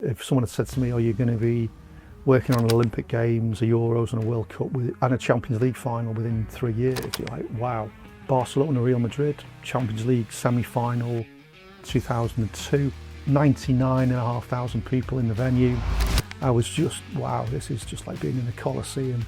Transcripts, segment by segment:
if someone had said to me, "Oh, you're going to be working on an Olympic Games, a Euros, and a World Cup and a Champions League final within 3 years," you're like, "Wow!" Barcelona, Real Madrid, Champions League semi-final, 2002, 99,500 people in the venue. I was just, wow, this is just like being in the Colosseum.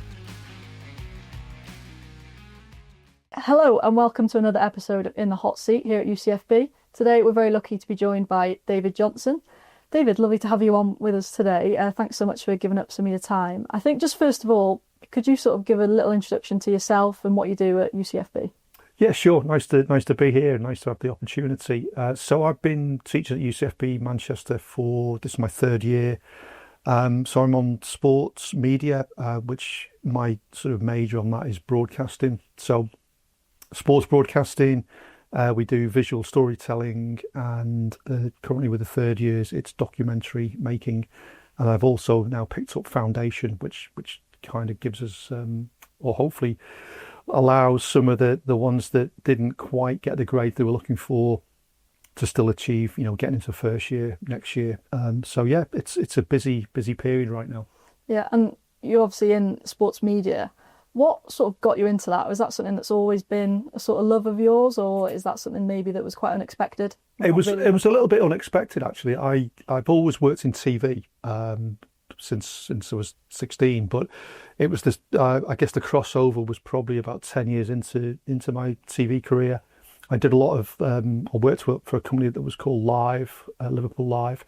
Hello and welcome to another episode of In the Hot Seat here at UCFB. Today we're very lucky to be joined by David Johnson. David, lovely to have you on with us today. Thanks so much for giving up some of your time. I think just first of all, could you sort of give a little introduction to yourself and what you do at UCFB? Yeah, sure. Nice to be here. Nice to have the opportunity. So I've been teaching at UCFB Manchester this is my third year. So I'm on sports media, which my sort of major on that is broadcasting. So sports broadcasting, we do visual storytelling, and currently with the third years, it's documentary making. And I've also now picked up foundation, which kind of gives us, or hopefully allows some of the ones that didn't quite get the grade they were looking for to still achieve, getting into first year next year. So yeah, it's a busy period right now. Yeah, and you're obviously in sports media. What sort of got you into that? Was that something that's always been a sort of love of yours, or is that something maybe that was quite unexpected? It was a little bit unexpected, actually. I've always worked in TV since I was 16, but it was this. I guess the crossover was probably about 10 years into my TV career. I did a lot of. I worked for a company that was called Live, Liverpool Live,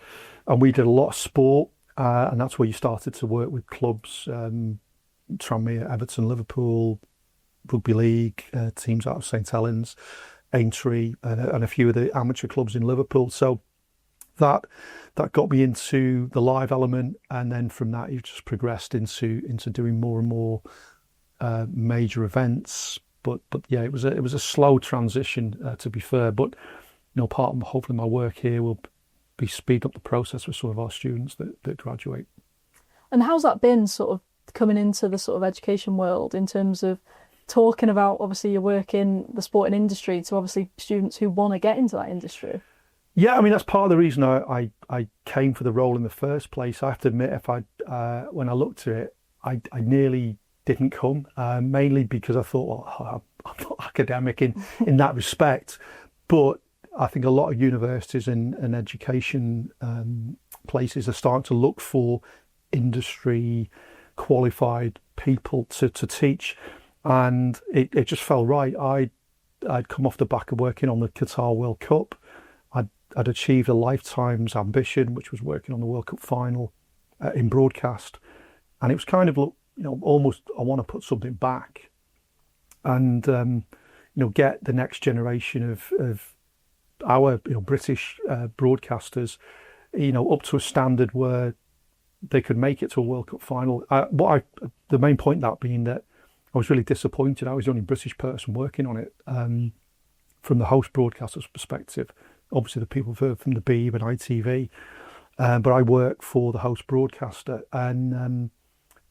and we did a lot of sport, and that's where you started to work with clubs. Tranmere, Everton, Liverpool, Rugby League, teams out of St Helens, Aintree, and a few of the amateur clubs in Liverpool. So that got me into the live element, and then from that you've just progressed into doing more and more major events. But yeah, it was a slow transition, to be fair. But part of hopefully my work here will be speed up the process with some of our students that graduate. And how's that been, sort of coming into the sort of education world, in terms of talking about, obviously your work in the sporting industry, to obviously students who want to get into that industry? Yeah, I mean, that's part of the reason I came for the role in the first place. I have to admit, when I looked at it, I nearly didn't come, mainly because I thought, well, I'm not academic in that respect. But I think a lot of universities and education places are starting to look for industry qualified people to teach, and it just felt right. I'd come off the back of working on the Qatar World Cup. I'd achieved a lifetime's ambition, which was working on the World Cup final in broadcast, and it was kind of almost I want to put something back, and get the next generation of our British broadcasters up to a standard where they could make it to a World Cup final. The main point that being that I was really disappointed. I was the only British person working on it from the host broadcaster's perspective. Obviously, the people from the Beeb and ITV, but I work for the host broadcaster, and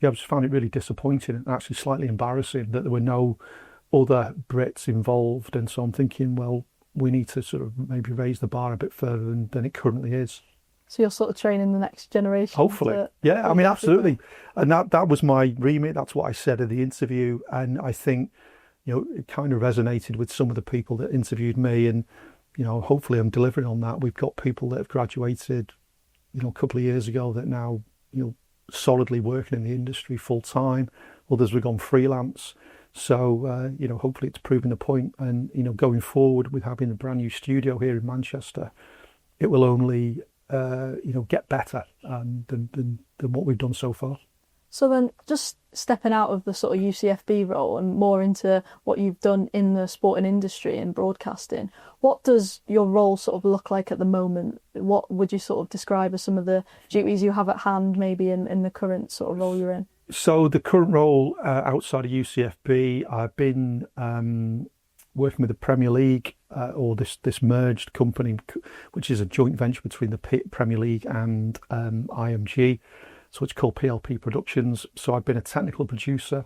I just found it really disappointing and actually slightly embarrassing that there were no other Brits involved. And so I'm thinking, well, we need to sort of maybe raise the bar a bit further than it currently is. So you're sort of training the next generation? Hopefully. Yeah, I mean, absolutely. And that was my remit. That's what I said in the interview. And I think, it kind of resonated with some of the people that interviewed me. And, hopefully I'm delivering on that. We've got people that have graduated, a couple of years ago that now, solidly working in the industry full time. Others have gone freelance. So, hopefully it's proving the point. And, going forward with having a brand new studio here in Manchester, it will only get better than what we've done so far. So then, just stepping out of the sort of UCFB role and more into what you've done in the sporting industry and broadcasting, what does your role sort of look like at the moment? What would you sort of describe as some of the duties you have at hand, maybe in the current sort of role you're in? So the current role outside of UCFB, I've been working with the Premier League, or this merged company, which is a joint venture between the Premier League and IMG. So it's called PLP Productions. So I've been a technical producer,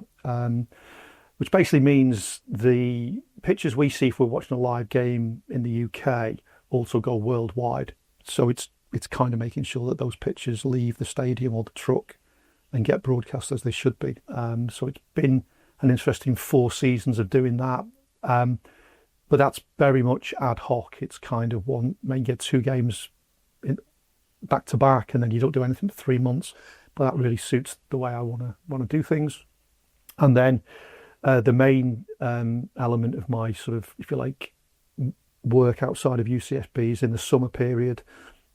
which basically means the pictures we see if we're watching a live game in the UK also go worldwide. So it's it's kind of making sure that those pictures leave the stadium or the truck and get broadcast as they should be. So it's been an interesting 4 seasons of doing that. But that's very much ad hoc. It's kind of maybe get 2 games back to back, and then you don't do anything for 3 months. But that really suits the way I want to do things. And then the main element of my sort of, if you like, work outside of UCFB is in the summer period,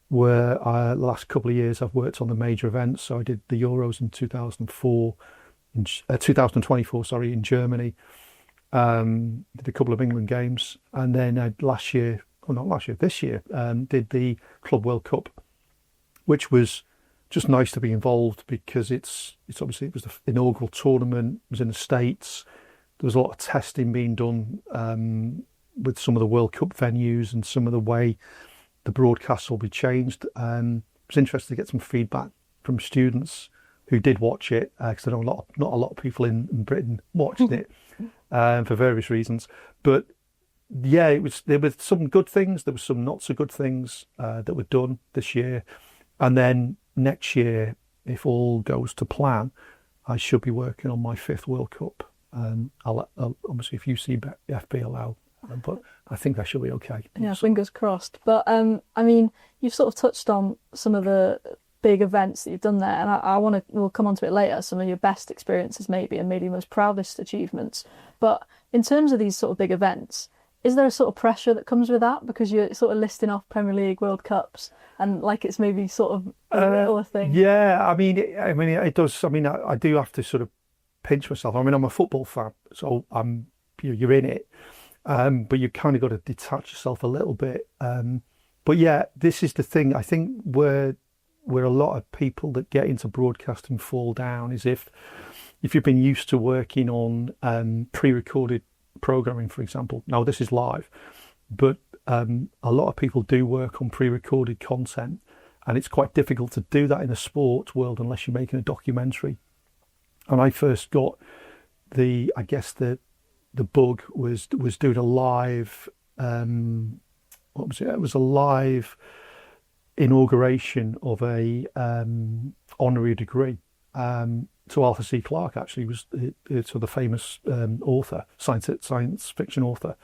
where the last couple of years I've worked on the major events. So I did the Euros in 2024, sorry, in Germany. Did a couple of England games, and then this year, did the Club World Cup, which was just nice to be involved because it's obviously it was the inaugural tournament. It was in the States. There was a lot of testing being done with some of the World Cup venues and some of the way the broadcasts will be changed. It was interesting to get some feedback from students who did watch it, because I know not a lot of people in Britain watched it for various reasons. But yeah, there were some good things, there were some not so good things that were done this year. And then next year, if all goes to plan, I should be working on my 5th World Cup. I'll obviously, if UCFB allow, but I think I should be okay. Yeah, fingers crossed. But I mean, you've sort of touched on some of the big events that you've done there, and we'll come on to it later, some of your best experiences maybe, and maybe your most proudest achievements. But in terms of these sort of big events, is there a sort of pressure that comes with that, because you're sort of listing off Premier League, World Cups, and like it's maybe sort of a little thing? Yeah, I mean it does. I mean, I do have to sort of pinch myself. I mean, I'm a football fan, so you're in it, but you kind of got to detach yourself a little bit. But yeah, this is the thing. I think where a lot of people that get into broadcasting fall down is if you've been used to working on pre-recorded programming, for example. Now this is live, but a lot of people do work on pre-recorded content, and it's quite difficult to do that in the sports world unless you're making a documentary. And I first got the bug was doing a live what was it? It was a live inauguration of a honorary degree to Arthur C. Clarke. Actually, was the famous author, science fiction author.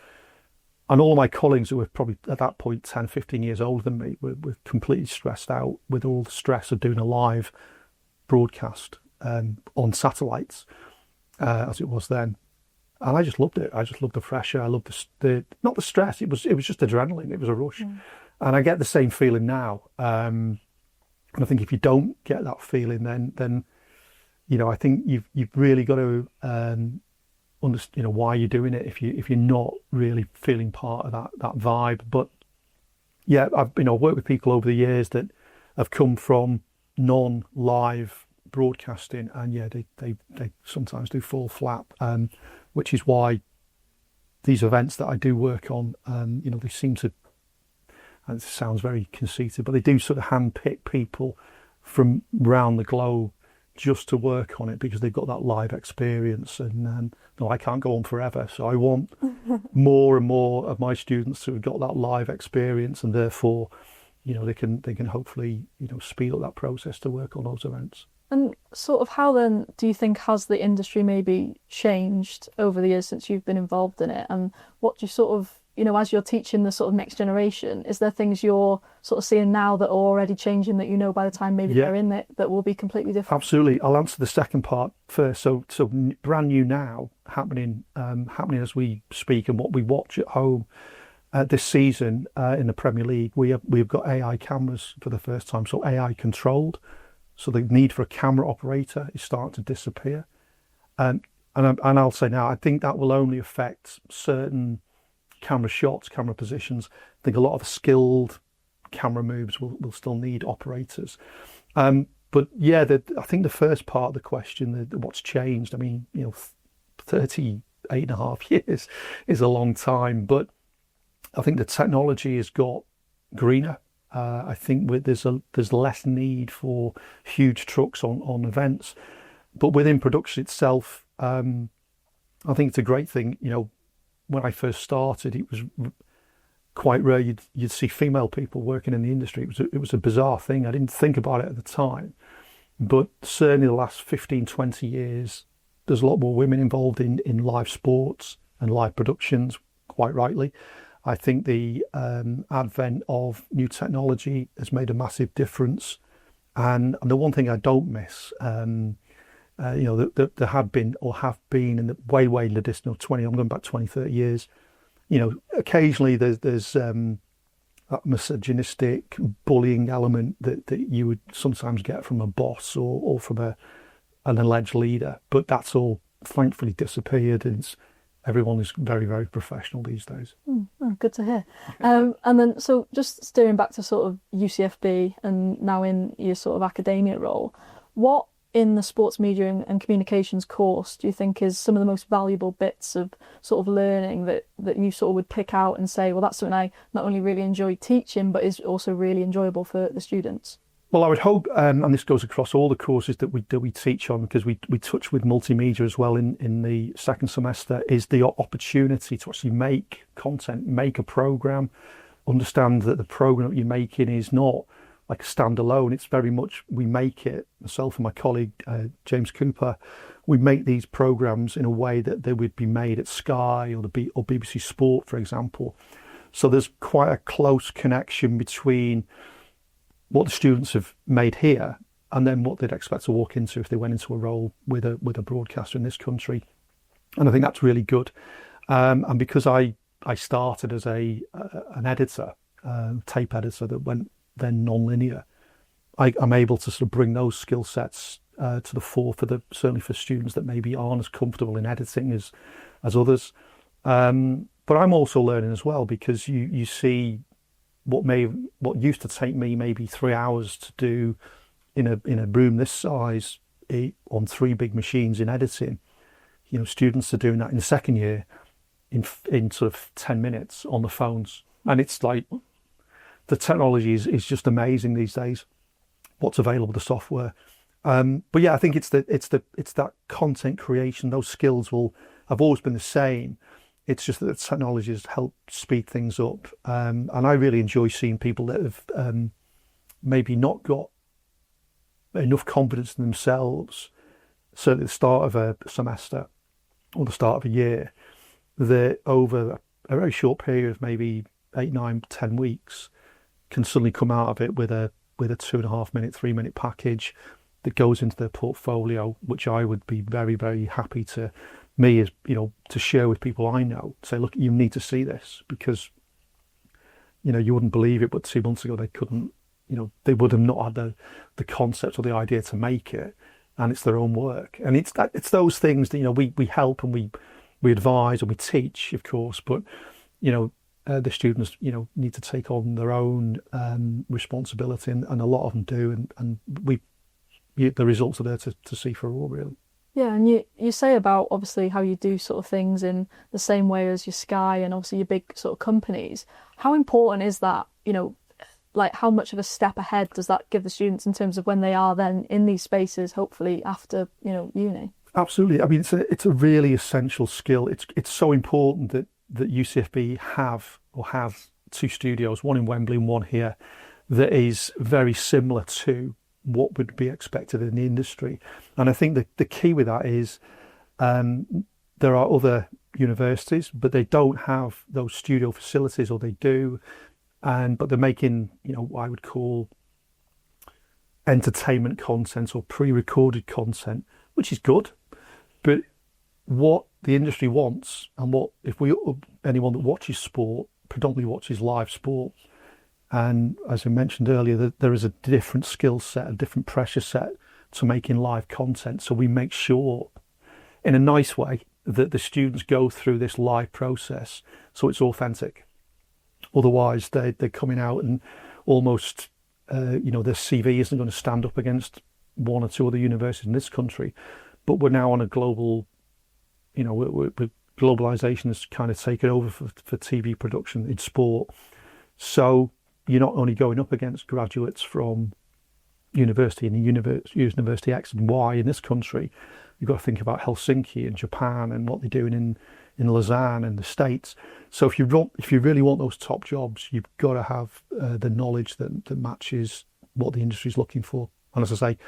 And all of my colleagues, who were probably at that point 10, 15 years older than me, were completely stressed out with all the stress of doing a live broadcast on satellites, as it was then. And I just loved it. I just loved the pressure. I loved the not the stress. It was just adrenaline. It was a rush. Mm. And I get the same feeling now. And I think if you don't get that feeling, then I think you've really got to understand why you're doing it if you're not really feeling part of that vibe. But yeah, I've worked with people over the years that have come from non-live broadcasting, and yeah, they sometimes do fall flat, which is why these events that I do work on, they seem to, and it sounds very conceited, but they do sort of handpick people from around the globe just to work on it because they've got that live experience. And no, I can't go on forever, so I want more and more of my students who have got that live experience, and therefore, they can hopefully speed up that process to work on those events. And sort of how then do you think has the industry maybe changed over the years since you've been involved in it? And what do you sort of, as you're teaching the sort of next generation, is there things you're sort of seeing now that are already changing that by the time maybe they're in it, that will be completely different? Absolutely. I'll answer the second part first. So brand new now, happening as we speak, and what we watch at home this season in the Premier League, we've got AI cameras for the first time, so AI controlled. So the need for a camera operator is starting to disappear. And I'll say now, I think that will only affect certain camera shots, camera positions. I think a lot of skilled camera moves will still need operators. But yeah, I think the first part of the question, what's changed, 38 and a half years is a long time, but I think the technology has got greener. I think there's less need for huge trucks on events, but within production itself, I think it's a great thing. When I first started, it was quite rare you'd see female people working in the industry. It was a bizarre thing. I didn't think about it at the time, but certainly the last 15, 20 years, there's a lot more women involved in live sports and live productions, quite rightly. I think the advent of new technology has made a massive difference. And the one thing I don't miss, there had been or have been in the way in the distant 20, I'm going back 20, 30 years, occasionally there's that misogynistic bullying element that you would sometimes get from a boss or from an alleged leader, but that's all thankfully disappeared, and everyone is very, very professional these days. Good to hear. And then, so just steering back to sort of UCFB and now in your sort of academia role, what in the sports media and communications course do you think is some of the most valuable bits of sort of learning that you sort of would pick out and say, well, that's something I not only really enjoy teaching, but is also really enjoyable for the students? Well, I would hope, and this goes across all the courses that we teach on, because we touch with multimedia as well in the second semester, is the opportunity to actually make content, make a program, understand that the program that you're making is not like a standalone. It's very much, we make it, myself and my colleague, James Cooper, we make these programs in a way that they would be made at Sky or BBC Sport, for example. So there's quite a close connection between what the students have made here and then what they'd expect to walk into if they went into a role with a broadcaster in this country. And I think that's really good. And because I started as an editor, tape editor that went then non-linear, I'm able to sort of bring those skill sets to the fore certainly for students that maybe aren't as comfortable in editing as others. But I'm also learning as well, because you see what used to take me maybe 3 hours to do in a room this size on 3 big machines in editing. Students are doing that in the second year in sort of 10 minutes on the phones, and it's like the technology is just amazing these days. What's available, the software. But yeah, I think it's that content creation. Those skills have always been the same. It's just that the technology has helped speed things up. And I really enjoy seeing people that have maybe not got enough confidence in themselves, certainly at the start of a semester or the start of a year, that over a very short period of maybe 8, 9, 10 weeks can suddenly come out of it with a 2.5 minute, 3 minute package that goes into their portfolio, which I would be very, very happy to share with people I know. Say, look, you need to see this, because you wouldn't believe it, but 2 months ago they couldn't, they would have not had the concept or the idea to make it, and it's their own work. And it's those things that we help and we advise and we teach, of course, but the students need to take on their own responsibility, and a lot of them do, and the results are there to see for all, really. Yeah, and you say about obviously how you do sort of things in the same way as your Sky and obviously your big sort of companies. How important is that? Like how much of a step ahead does that give the students in terms of when they are then in these spaces, hopefully after uni? Absolutely. I mean, it's a really essential skill. It's so important that UCFB have 2 studios, one in Wembley and one here, that is very similar to what would be expected in the industry. And I think the key with that is there are other universities, but they don't have those studio facilities, or they do, but they're making what I would call entertainment content or pre-recorded content, which is good. But what the industry wants, and anyone that watches sport predominantly watches live sport. And as I mentioned earlier, there is a different skill set, a different pressure set to making live content. So we make sure, in a nice way, that the students go through this live process so it's authentic. Otherwise, they're coming out and almost, their CV isn't going to stand up against 1 or 2 other universities in this country. But we're now on a global, globalization has kind of taken over for TV production in sport. So you're not only going up against graduates from university and University X and Y in this country, you've got to think about Helsinki and Japan and what they're doing in Lausanne in the States. So if you really want those top jobs, you've got to have the knowledge that matches what the industry is looking for. And as I say,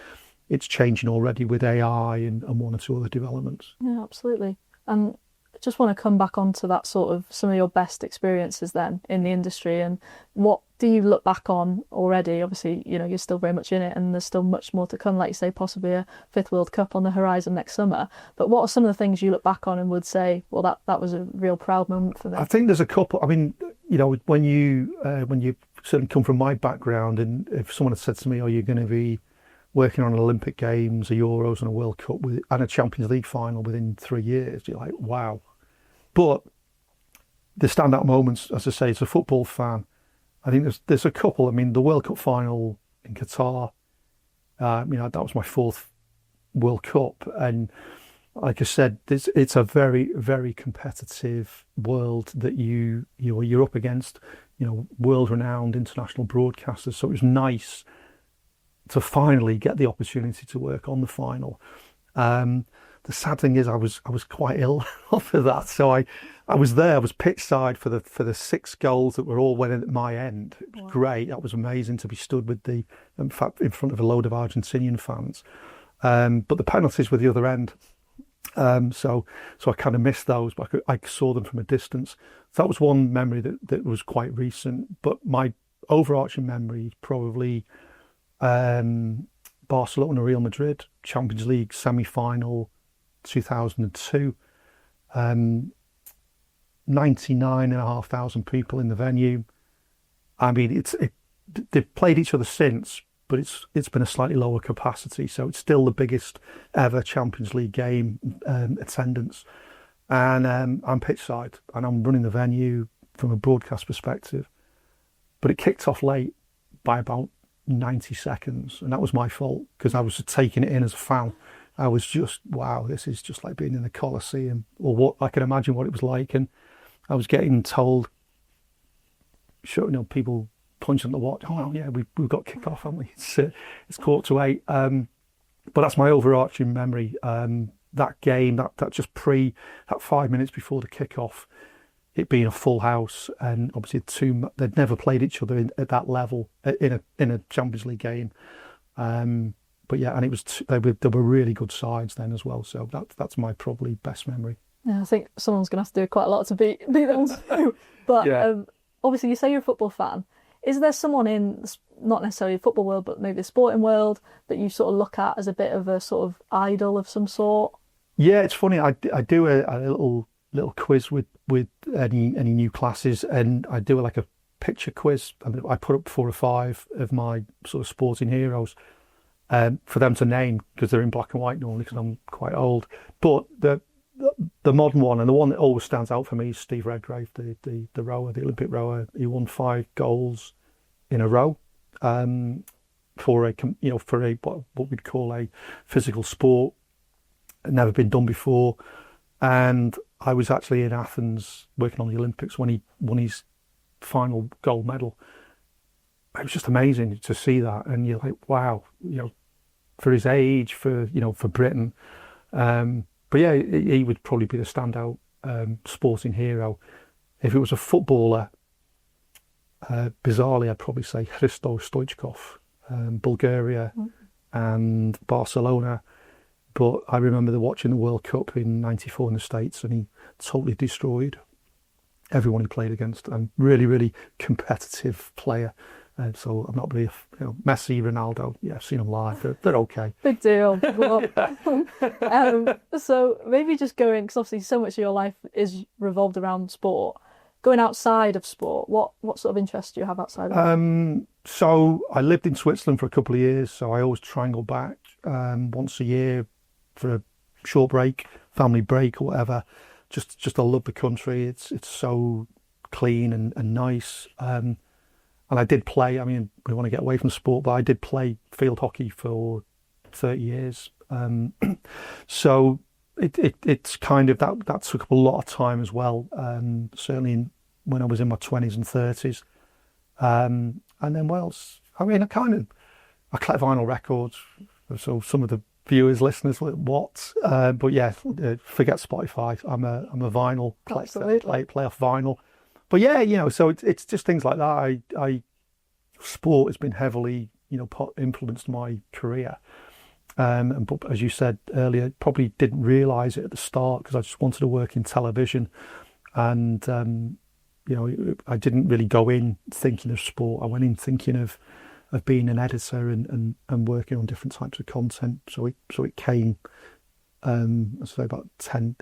it's changing already with AI and one or two other developments. Yeah, absolutely. And I just want to come back onto that sort of some of your best experiences then in the industry, and what do you look back on already? Obviously, you're still very much in it and there's still much more to come, like you say, possibly a fifth World Cup on the horizon next summer. But what are some of the things you look back on and would say, well, that was a real proud moment for me? I think there's a couple. I mean, when you certainly come from my background, and if someone had said to me, "Oh, you're going to be working on an Olympic Games, a Euros and a World Cup and a Champions League final within 3 years," you're like, wow. But the standout moments, as I say, as a football fan, I think there's a couple. I mean, the World Cup final in Qatar, that was my fourth World Cup. And like I said, it's a very, very competitive world that you're up against, world-renowned international broadcasters. So it was nice to finally get the opportunity to work on the final. The sad thing is I was quite ill after that. So I was there. I was pitch side for the 6 goals that were all went in at my end. It was great. That was amazing to be stood with in front of a load of Argentinian fans. But the penalties were the other end. So I kind of missed those, but I saw them from a distance. So that was one memory that was quite recent. But my overarching memory is probably Barcelona, Real Madrid, Champions League semi-final 2002. 99,500 people in the venue. I mean, they've played each other since, but it's been a slightly lower capacity, so it's still the biggest ever Champions League game attendance. And I'm pitch side, and I'm running the venue from a broadcast perspective. But it kicked off late by about 90 seconds, and that was my fault because I was taking it in as a fan. I was just, wow, this is just like being in the Colosseum, or what I can imagine what it was like. And I was getting told, people punching the watch. Oh yeah, we've got kick off, haven't we? It's 8:15. But that's my overarching memory. That game, that just that 5 minutes before the kick-off, it being a full house, and obviously they'd never played each other at that level in a Champions League game. But yeah, and it was they were really good sides then as well. So that's my probably best memory. Yeah, I think someone's going to have to do quite a lot to beat them too. But yeah. Obviously, you say you're a football fan. Is there someone in, not necessarily the football world, but maybe the sporting world, that you sort of look at as a bit of a sort of idol of some sort? Yeah, it's funny. I do a little quiz with any new classes, and I do like a picture quiz. I put up 4 or 5 of my sort of sporting heroes for them to name, because they're in black and white normally, because I'm quite old. But the modern one, and the one that always stands out for me, is Steve Redgrave, the rower, the Olympic rower. He won 5 goals in a row for what we'd call a physical sport. Never been done before. And I was actually in Athens working on the Olympics when he won his final gold medal. It was just amazing to see that, and you're like, wow, for his age, for Britain. But yeah, he would probably be the standout sporting hero. If it was a footballer, bizarrely, I'd probably say Hristo Stoichkov, Bulgaria and Barcelona. But I remember watching the World Cup in '94 in the States, and he totally destroyed everyone he played against, and really, really competitive player. So I'm not really, Messi, Ronaldo, yeah, I've seen them live. They're okay. Big deal. So maybe just going, because obviously so much of your life is revolved around sport. Going outside of sport, what sort of interests do you have outside of it? So I lived in Switzerland for a couple of years, so I always triangle back once a year for a short break, family break or whatever. Just I love the country. It's so clean and nice. And I did play. I mean, we want to get away from sport, but I did play field hockey for 30 years. So it's kind of that took up a lot of time as well. Certainly when I was in my 20s and 30s. And then what else? I mean, I collect vinyl records. So some of the viewers, listeners, what? But yeah, forget Spotify. I'm a vinyl play off vinyl. But yeah, so it's just things like that. Sport has been heavily, influenced my career. But as you said earlier, probably didn't realise it at the start because I just wanted to work in television, and I didn't really go in thinking of sport. I went in thinking of being an editor and working on different types of content. So it came, I'd say about 10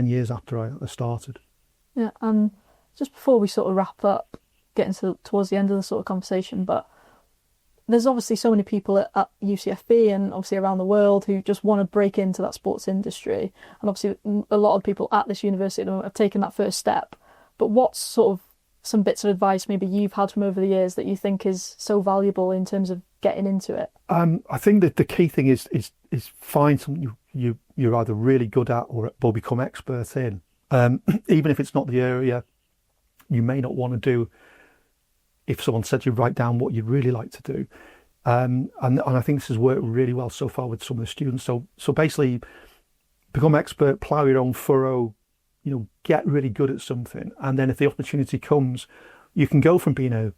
years after I started. Yeah, and just before we sort of wrap up, getting towards the end of the sort of conversation, but there's obviously so many people at UCFB and obviously around the world who just want to break into that sports industry. And obviously a lot of people at this university have taken that first step. But what's sort of some bits of advice maybe you've had from over the years that you think is so valuable in terms of getting into it? I think that the key thing is find something you're either really good at or become expert in. Even if it's not the area you may not want to do. If someone said to you, write down what you'd really like to do. And I think this has worked really well so far with some of the students. So basically, become expert, plough your own furrow, get really good at something. And then if the opportunity comes, you can go from being an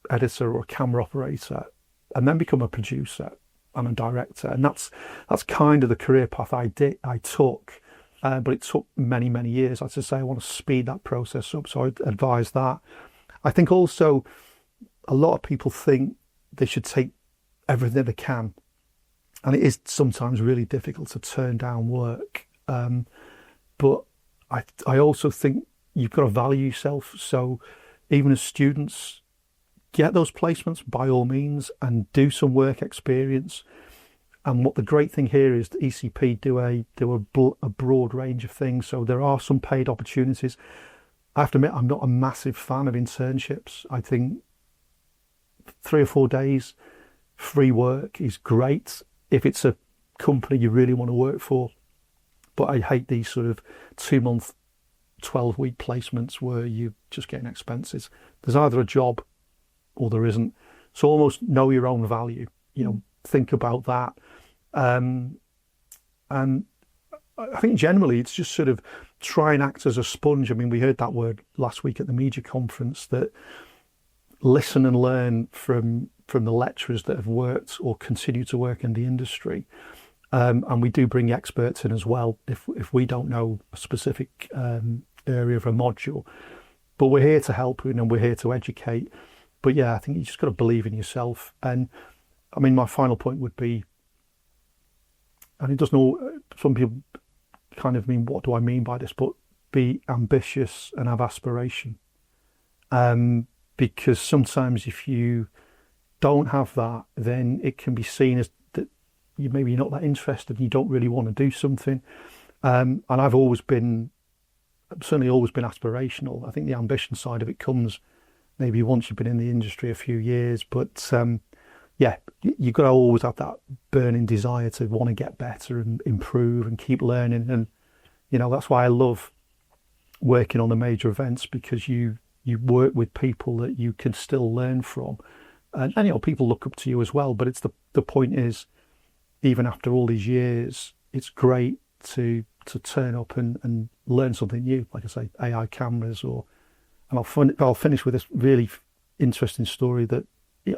editor or a camera operator and then become a producer and a director. And that's kind of the career path I took. But it took many, many years. As I say, I want to speed that process up. So I'd advise that. I think also, a lot of people think they should take everything they can, and it is sometimes really difficult to turn down work. But I also think you've got to value yourself. So even as students, get those placements by all means and do some work experience. And what the great thing here is that ECP do a broad range of things. So there are some paid opportunities. I have to admit, I'm not a massive fan of internships. I think 3 or 4 days free work is great if it's a company you really want to work for. But I hate these sort of 2-month, 12-week placements where you're just getting expenses. There's either a job or there isn't. So almost know your own value. Think about that. And I think generally it's just sort of try and act as a sponge. I mean, we heard that word last week at the media conference, that listen and learn from the lecturers that have worked or continue to work in the industry. And we do bring experts in as well if we don't know a specific area of a module. But we're here to help and we're here to educate. But yeah, I think you just got to believe in yourself. And I mean, my final point would be, and it doesn't all, some people kind of mean, what do I mean by this? But be ambitious and have aspiration. Because sometimes if you don't have that, then it can be seen as that you're not that interested and you don't really want to do something. And I've certainly always been aspirational. I think the ambition side of it comes maybe once you've been in the industry a few years, but you've got to always have that burning desire to want to get better and improve and keep learning. And that's why I love working on the major events, because you work with people that you can still learn from, and people look up to you as well. But it's the point is, even after all these years, it's great to turn up and learn something new. Like I say, AI cameras, and I'll finish with this really interesting story that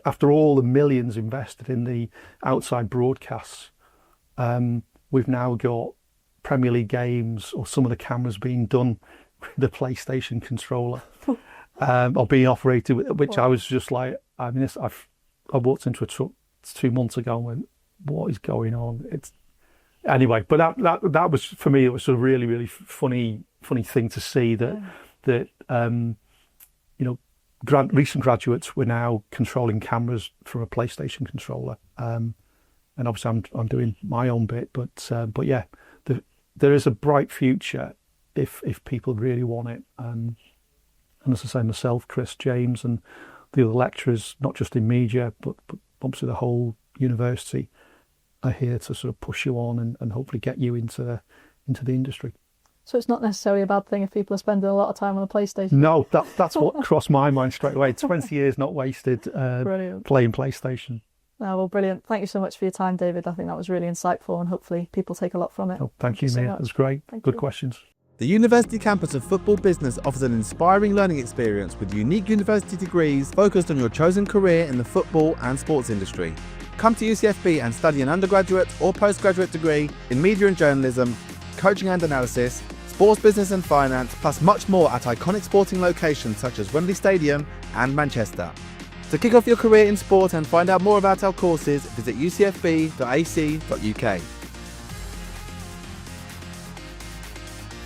after all the millions invested in the outside broadcasts, we've now got Premier League games or some of the cameras being done with the PlayStation controller. Or being operated with, which I was just like, I walked into a truck 2 months ago and went, what is going on? Anyway, but that was, for me, it was a really, really funny thing to see that recent graduates were now controlling cameras from a PlayStation controller. And obviously I'm doing my own bit, but yeah, there is a bright future if people really want it. And as I say, myself, Chris, James, and the other lecturers, not just in media, but obviously the whole university, are here to sort of push you on and hopefully get you into the industry. So it's not necessarily a bad thing if people are spending a lot of time on the PlayStation? No, that's what crossed my mind straight away. 20 years not wasted playing PlayStation. Oh, well, brilliant. Thank you so much for your time, David. I think that was really insightful and hopefully people take a lot from it. Oh, thank you, so Mia. much. It was great. Thank Good you. questions. The University campus of Football Business offers an inspiring learning experience with unique university degrees focused on your chosen career in the football and sports industry. Come to UCFB and study an undergraduate or postgraduate degree in media and journalism, coaching and analysis, sports business and finance, plus much more at iconic sporting locations such as Wembley Stadium and Manchester. To kick off your career in sport and find out more about our courses, visit ucfb.ac.uk.